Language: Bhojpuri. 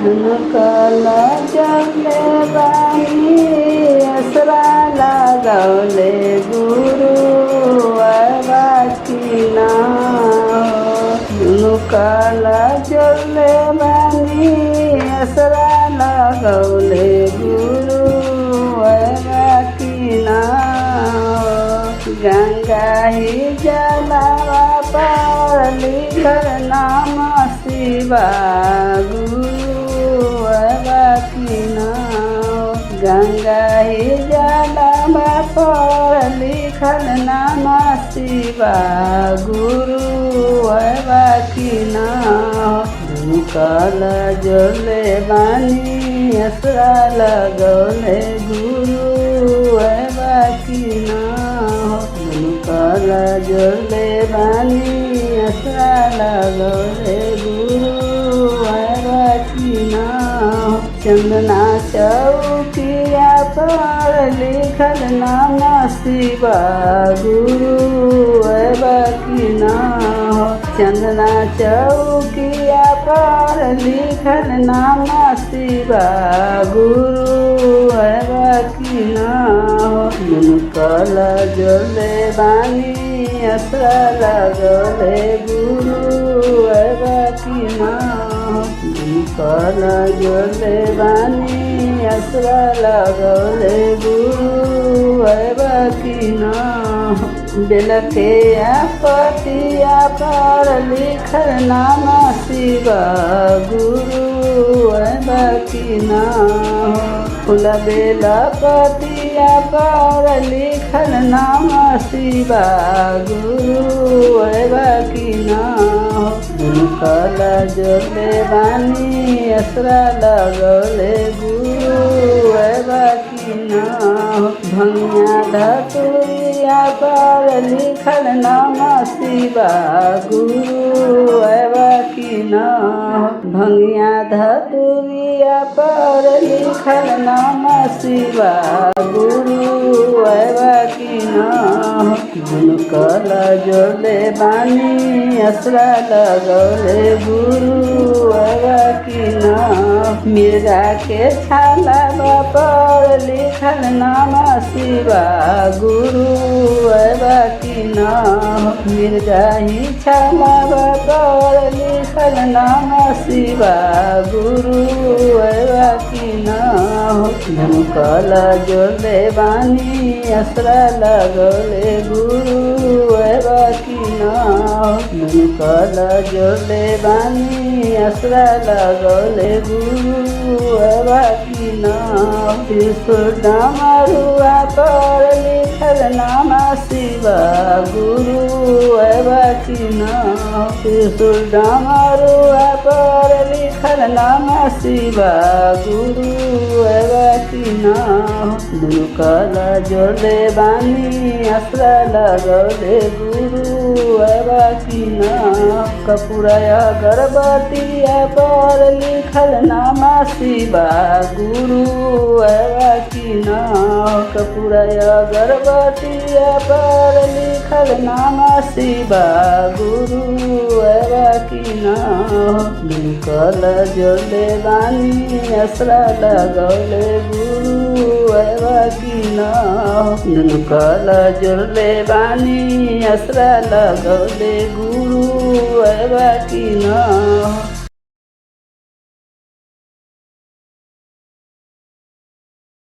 कला जले बानी असरा लगौले गुरु बाकी ना कला जले बानी असरा लगौले गुरु बाकी ना गंगा ही जलावा पर लिखल नाम शिवा गुरु बाकी ना गंगा ही जलावा पर लिखल नाम शिवा गुरु बाकी ना कल जोले बानी असरा लगौले गुरु बाकी ना कल जोले बानी असरा लगौले गुरु बाकी ना चंदना चौकिया पर लिखल नाम शिवा गुरु बाकी ना चंदना चौकिया पर लिखल नाम शिवा गुरु बाकी ना कल जोले बानी असरा लगौले गुरु बाकी ना कल जोले बानी असरा लगौले गुरु बाकी ना बेलके पतिया पर लिखल नाम शिवा गुरु बाकी ना फूल बेला पतिया पर लिखल नाम शिवा गुरु बाकी ना कल जोले बानी असरा लगौले गुरु बाकी ना भंगिया धतुरिया पर लिखल नाम शिवा गुरु बाकी ना भंगिया धतुरिया पर लिखल नाम शिवा गुरु बाकी ना कल जोले बानी असरा लगौले गुरु बाकी ना मिर्गा के छाला पर लिखल नाम शिवा गुरु बाकी ना मिर्गा ही छाला पर लिखल नाम शिवा गुरु बाकी ना कल जोले बानी असरा लगौले गुरु बाकी ना कल जोले बानी असरा लगौले गुरु बाकी ना डमरुआ पर लिखल नाम शिवा गुरु बाकी ना डमरुआ पर लिखल नाम शिवा गुरु बाकी ना कल जोले बानी असरा लगौले गुरु बाकी ना कपूरा अगरबत्तिया पर लिखल नाम शिवा गुरु बाकी ना कपूरा अगरबत्तिया पर लिखल नाम शिवा गुरु बाकी ना कल जोले बानी असरा लगौले गुरु बाकी ना कल जोले बानी असरा लगौले गुरु बाकी ना।